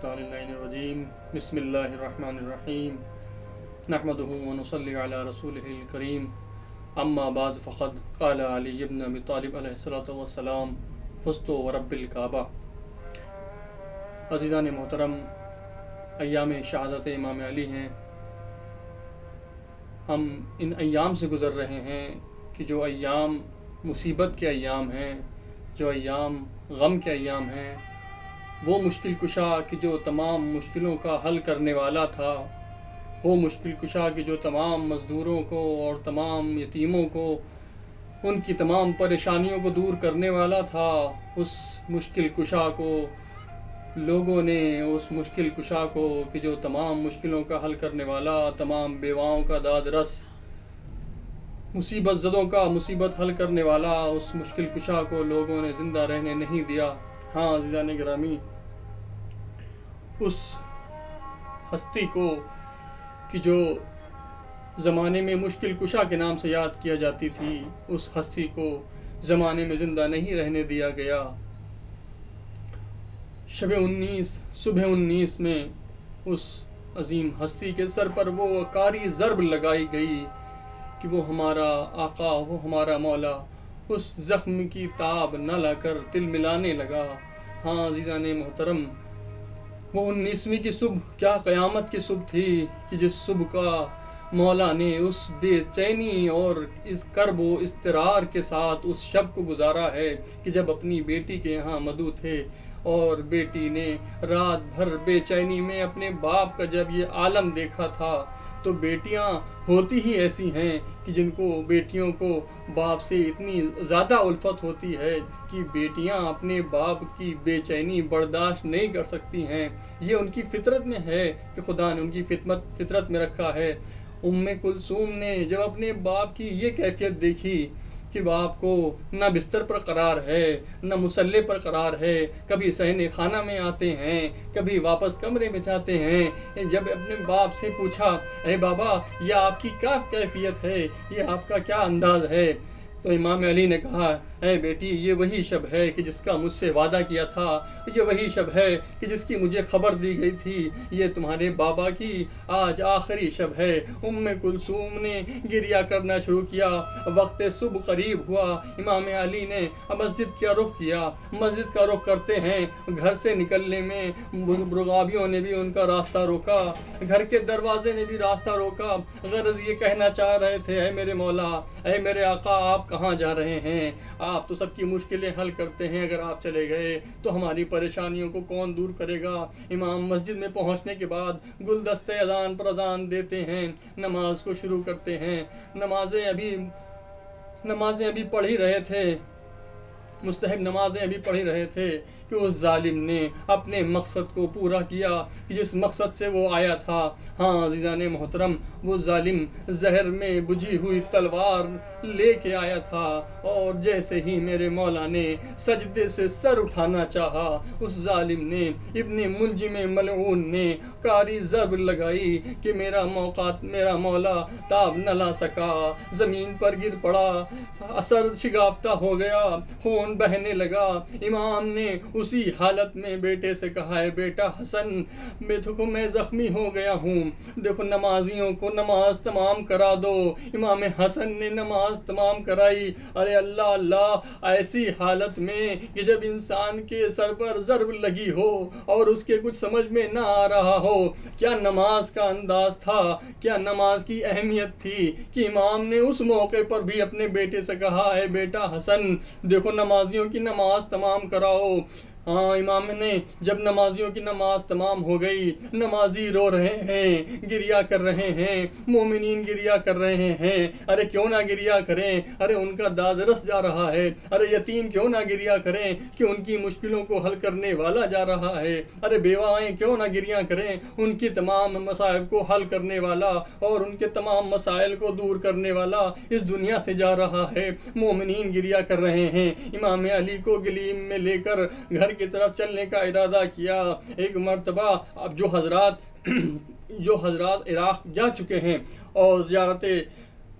الشیطان اللعین الرجیم بسم اللہ الرحمن الرحیم نحمده ونصلی علی رسولہ الکریم اما بعد فقد قال علی ابن ابی طالب علیہ الصلوۃ والسلام فزت ورب الکعبہ۔ عزیزان محترم، ایام شہادت امام علی ہیں۔ ہم ان ایام سے گزر رہے ہیں کہ جو ایام مصیبت کے ایام ہیں، جو ایام غم کے ایام ہیں، وہ مشکل کشا کہ جو تمام مشکلوں کا حل کرنے والا تھا، وہ مشکل کشا کہ جو تمام مزدوروں کو اور تمام یتیموں کو ان کی تمام پریشانیوں کو دور کرنے والا تھا، اس مشکل کشا کو لوگوں نے، اس مشکل کشا کو کہ جو تمام مشکلوں کا حل کرنے والا، تمام بیواؤں کا داد رس، مصیبت زدوں کا مصیبت حل کرنے والا، اس مشکل کشا کو لوگوں نے زندہ رہنے نہیں دیا۔ ہاں عزیزان گرامی، اس ہستی کو کہ جو زمانے میں مشکل کشا کے نام سے یاد کیا جاتی تھی، اس ہستی کو زمانے میں زندہ نہیں رہنے دیا گیا۔ شب 19 صبح 19 میں اس عظیم ہستی کے سر پر وہ کاری ضرب لگائی گئی کہ وہ ہمارا آقا، وہ ہمارا مولا اس زخم کی تاب نہ لا کر تل ملانے لگا۔ ہاں عزیزان محترم، وہ 19ویں کی صبح کیا قیامت کی صبح تھی کہ جس صبح کا مولا نے اس بے چینی اور اس کرب و اضطرار کے ساتھ اس شب کو گزارا ہے کہ جب اپنی بیٹی کے یہاں مدعو تھے اور بیٹی نے رات بھر بے چینی میں اپنے باپ کا جب یہ عالم دیکھا تھا۔ تو بیٹیاں ہوتی ہی ایسی ہیں کہ جن کو بیٹیوں کو باپ سے اتنی زیادہ الفت ہوتی ہے کہ بیٹیاں اپنے باپ کی بے چینی برداشت نہیں کر سکتی ہیں۔ یہ ان کی فطرت میں ہے کہ خدا نے ان کی فطرت میں رکھا ہے۔ کلثوم نے جب اپنے باپ کی یہ کیفیت دیکھی کہ باپ کو نہ بستر پر قرار ہے، نہ مسلح پر قرار ہے، کبھی صحن خانہ میں آتے ہیں، کبھی واپس کمرے میں جاتے ہیں، جب اپنے باپ سے پوچھا، اے بابا یہ آپ کی کیا کیفیت ہے، یہ آپ کا کیا انداز ہے، تو امام علی نے کہا، اے بیٹی یہ وہی شب ہے کہ جس کا مجھ سے وعدہ کیا تھا، یہ وہی شب ہے کہ جس کی مجھے خبر دی گئی تھی، یہ تمہارے بابا کی آج آخری شب ہے۔ کلثوم نے گریہ کرنا شروع کیا۔ وقت صبح قریب ہوا، امام علی نے مسجد کا رخ کیا۔ مسجد کا رخ کرتے ہیں، گھر سے نکلنے میں مرغابیوں نے بھی ان کا راستہ روکا، گھر کے دروازے نے بھی راستہ روکا، غرض یہ کہنا چاہ رہے تھے، اے میرے مولا، اے میرے آقا، آپ کہاں جا رہے ہیں؟ آپ تو سب کی مشکلیں حل کرتے ہیں، اگر آپ چلے گئے تو ہماری پریشانیوں کو کون دور کرے گا؟ امام مسجد میں پہنچنے کے بعد گلدستے اذان پر اذان دیتے ہیں، نماز کو شروع کرتے ہیں۔ نمازیں ابھی پڑھ ہی رہے تھے، مستحب نمازیں ابھی پڑھ ہی رہے تھے کہ اس ظالم نے اپنے مقصد کو پورا کیا کہ جس مقصد سے وہ آیا تھا۔ ہاں عزیزان محترم، وہ ظالم زہر میں بجھی ہوئی تلوار لے کے آیا تھا، اور جیسے ہی میرے مولا نے سجدے سے سر اٹھانا چاہا، اس ظالم نے، ابن ملجم ملعون نے کاری ضرب لگائی کہ میرا مولا تاب نہ لا سکا، زمین پر گر پڑا، اثر شگافتہ ہو گیا، خون بہنے لگا۔ امام نے اسی حالت میں بیٹے سے کہا، ہے بیٹا حسن، میں زخمی ہو گیا ہوں، دیکھو نمازیوں کو نماز تمام کرا دو۔ امام حسن نے نماز تمام کرائی۔ ارے اللہ اللہ، ایسی حالت میں کہ جب انسان کے سر پر ضرب لگی ہو اور اس کے کچھ سمجھ میں نہ آ رہا ہو، کیا نماز کا انداز تھا، کیا نماز کی اہمیت تھی کہ امام نے اس موقع پر بھی اپنے بیٹے سے کہا، اے بیٹا حسن، دیکھو نمازیوں کی نماز تمام کراؤ۔ ہاں امام نے جب نمازیوں کی نماز تمام ہو گئی، نمازی رو رہے ہیں، گریہ کر رہے ہیں، مومنین گریہ کر رہے ہیں۔ ارے کیوں نہ گریہ کریں، ارے ان کا داد رس جا رہا ہے۔ ارے یتیم کیوں نہ گریہ کریں کہ ان کی مشکلوں کو حل کرنے والا جا رہا ہے۔ ارے بیوائیں کیوں نہ گریہ کریں، ان کی تمام مسائب کو حل کرنے والا اور ان کے تمام مسائل کو دور کرنے والا اس دنیا سے جا رہا ہے۔ مومنین گریہ کر رہے ہیں۔ امام علی کو گلیم میں لے کر گھر کی طرف چلنے کا ارادہ کیا۔ ایک مرتبہ اب جو حضرات عراق جا چکے ہیں اور زیارت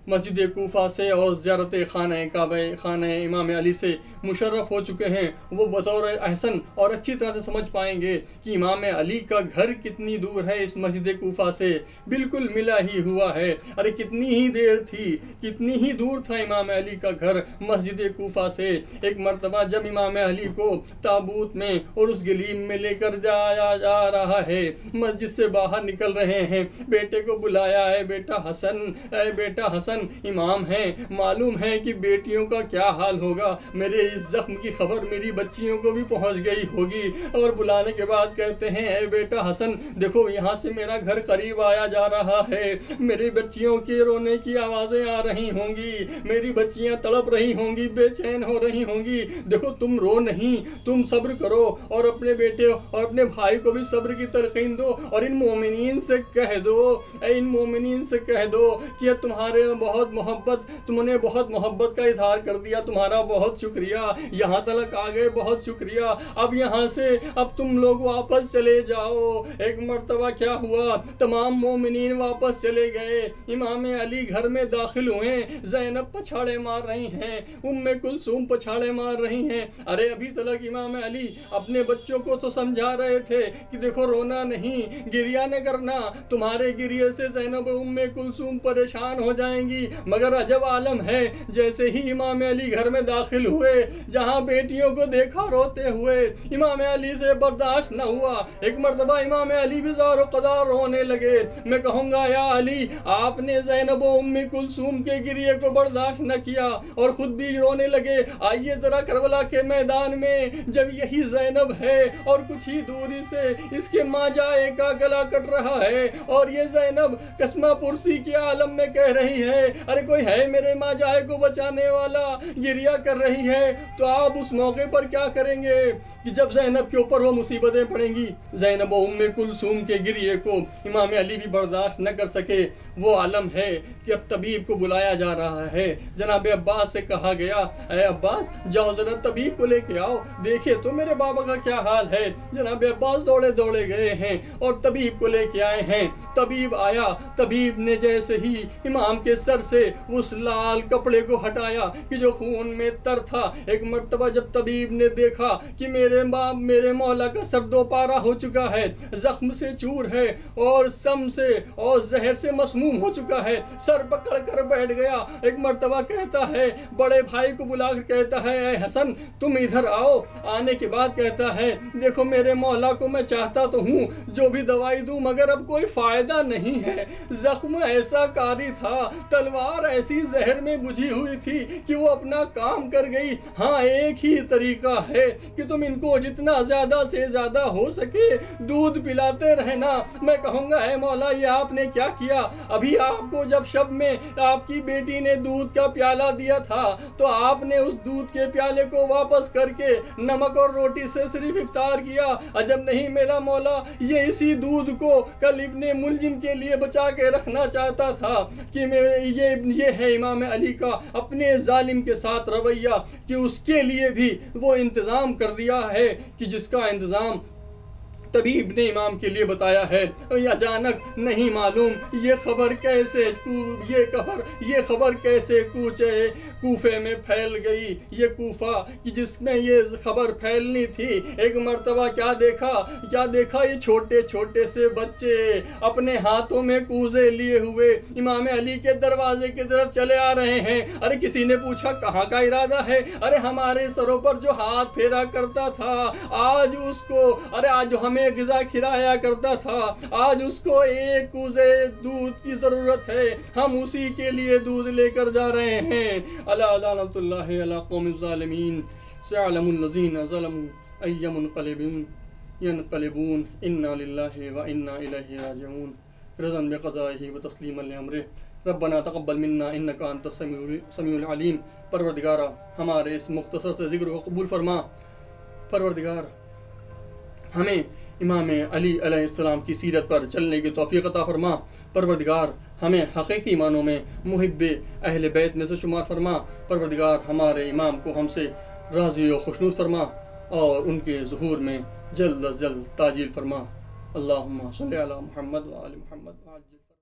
مسجد کوفہ سے اور زیارت خانہ کعبہ خانہ امام علی سے مشرف ہو چکے ہیں، وہ بطور احسن اور اچھی طرح سے سمجھ پائیں گے کہ امام علی کا گھر کتنی دور ہے اس مسجد کوفہ سے، بالکل ملا ہی ہوا ہے۔ ارے کتنی ہی دیر تھی، کتنی ہی دور تھا امام علی کا گھر مسجد کوفہ سے۔ ایک مرتبہ جب امام علی کو تابوت میں اور اس گلیم میں لے کر جایا جا رہا ہے، مسجد سے باہر نکل رہے ہیں، بیٹے کو بلایا ہے، بیٹا حسن، اے بیٹا حسن، امام ہیں، معلوم ہے کہ بیٹیوں کا کیا حال ہوگا، میرے اس زخم کی خبر میری بچیوں کو بھی پہنچ گئی ہوگی۔ اور بلانے کے بعد کہتے ہیں اے بیٹا حسن دیکھو یہاں سے میرا گھر قریب آیا جا رہا ہے، میری بچیوں کے رونے کی آوازیں آ رہی ہوں گی، میری بچیاں تڑپ رہی ہوں گی، بے چین ہو رہی ہوں گی، دیکھو تم رو نہیں، تم صبر کرو اور اپنے بیٹے اور اپنے بھائی کو بھی صبر کی تلقین دو، اور ان مومنین سے کہہ دو، اے ان مومنین سے کہہ دو کہ تمہارے بہت محبت، تم نے بہت محبت کا اظہار کر دیا، تمہارا بہت شکریہ، یہاں تک آ گئے، بہت شکریہ، اب یہاں سے اب تم لوگ واپس چلے جاؤ۔ ایک مرتبہ کیا ہوا، تمام مومنین واپس چلے گئے، امام علی گھر میں داخل ہوئے، زینب پچھاڑے مار رہی ہیں، کلثوم پچھاڑے مار رہی ہیں۔ ارے ابھی تک امام علی اپنے بچوں کو تو سمجھا رہے تھے کہ دیکھو رونا نہیں، گریہ نہ کرنا، تمہارے گریے سے زینب کلثوم پریشان ہو جائیں گی، مگر عجب عالم ہے، جیسے ہی امام علی گھر میں داخل ہوئے، جہاں بیٹیوں کو دیکھا روتے ہوئے، امام علی سے برداشت نہ ہوا، ایک مرتبہ امام علی بھی زار و قدار رونے لگے۔ میں کہوں گا یا علی، آپ نے زینب و کلثوم کے گریے کو برداشت نہ کیا اور خود بھی رونے لگے۔ آئیے ذرا کربلا کے میدان میں، جب یہی زینب ہے اور کچھ ہی دوری سے اس کے ماں جائے کا گلا کٹ رہا ہے، اور یہ زینب قسمہ پرسی کے عالم میں کہہ رہی ہے ارے کوئی ہے میرے ماں جائے کو بچانے والا، گریہ کر رہی ہے، تو آپ اس موقع پر کیا کریں گے کہ جب زینب کے اوپر وہ مصیبتیں پڑیں گی؟ زینب و کلثوم کے گریے کو امام علی بھی برداشت نہ کر سکے۔ وہ عالم ہے کہ اب طبیب کو بلایا جا رہا ہے، جناب عباس سے کہا گیا اے عباس جاؤ ذرا طبیب کو لے کے آؤ، دیکھے تو میرے بابا کا کیا حال ہے۔ جناب عباس دوڑے دوڑے گئے ہیں اور طبیب کو لے کے آئے ہیں۔ طبیب آیا، طبیب نے جیسے ہی امام کے سر سے اس لال کپڑے کو ہٹایا کہ جو خون میں تر تھا، ایک مرتبہ جب طبیب نے دیکھا کہ میرے مولا کا سر دو پارا ہو چکا ہے، زخم سے چور ہے اور سم سے اور زہر سے مسموم ہو چکا ہے، سر پکڑ کر بیٹھ گیا۔ ایک مرتبہ کہتا ہے، بڑے بھائی کو بلا کر کہتا ہے اے حسن تم ادھر آؤ۔ آنے کے بعد کہتا ہے دیکھو میرے مولا کو میں چاہتا تو ہوں جو بھی دوائی دوں مگر اب کوئی فائدہ نہیں ہے، زخم ایسا کاری تھا، تلوار ایسی زہر میں بجھی ہوئی تھی کہ وہ اپنا کام کر گئی۔ ہاں ایک ہی طریقہ ہے کہ تم ان کو جتنا زیادہ سے زیادہ ہو سکے دودھ پلاتے رہنا۔ میں کہوں گا اے مولا یہ آپ نے کیا کیا؟ ابھی آپ کو جب شب میں آپ کی بیٹی نے دودھ کا پیالہ دیا تھا تو آپ نے اس دودھ کے پیالے کو واپس کر کے نمک اور روٹی سے صرف افطار کیا۔ عجب نہیں میرا مولا یہ اسی دودھ کو کل ابن ملجم کے لیے بچا کے رکھنا چاہتا تھا کہ یہ ہے امام علی کا اپنے ظالم کے ساتھ رویہ کہ اس کے لیے بھی وہ انتظام کر دیا ہے کہ جس کا انتظام طبیب نے امام کے لیے بتایا ہے۔ اچانک نہیں معلوم یہ خبر کیسے کوفے میں پھیل گئی، یہ کوفہ کہ جس میں یہ خبر پھیلنی تھی۔ ایک مرتبہ کیا دیکھا یہ چھوٹے چھوٹے سے بچے اپنے ہاتھوں میں کوزے لیے ہوئے امام علی کے دروازے کی طرف چلے آ رہے ہیں۔ ارے کسی نے پوچھا کہاں کا ارادہ ہے؟ ارے ہمارے سروں پر جو ہاتھ پھیرا کرتا تھا آج جو ہمیں غذا کھلایا کرتا تھا آج اس کو ایک کوزے دودھ کی ضرورت ہے، ہم اسی کے لیے دودھ لے کر جا رہے ہیں۔ الا لعنۃ اللہ علی قوم الظالمین سيعلم الذين ظلموا أي منقلب ينقلبون إنا لله وإنا إليه راجعون رضا بقضائه وتسليما لأمره ربنا تقبل منا إنك أنت السميع العليم۔ پروردگارا ہمارے اس مختصر سے ذکر کو قبول فرما، پروردگار ہمیں امام علی علیہ السلام کی سیرت پر چلنے کی توفیق عطا فرما، پروردگار ہمیں حقیقی معنوں میں محب اہل بیت میں سے شمار فرما، پروردگار ہمارے امام کو ہم سے راضی و خوشنود فرما اور ان کے ظہور میں جلد از جلد تاجیل فرما۔ اللہم صلی علی محمد و آل محمد۔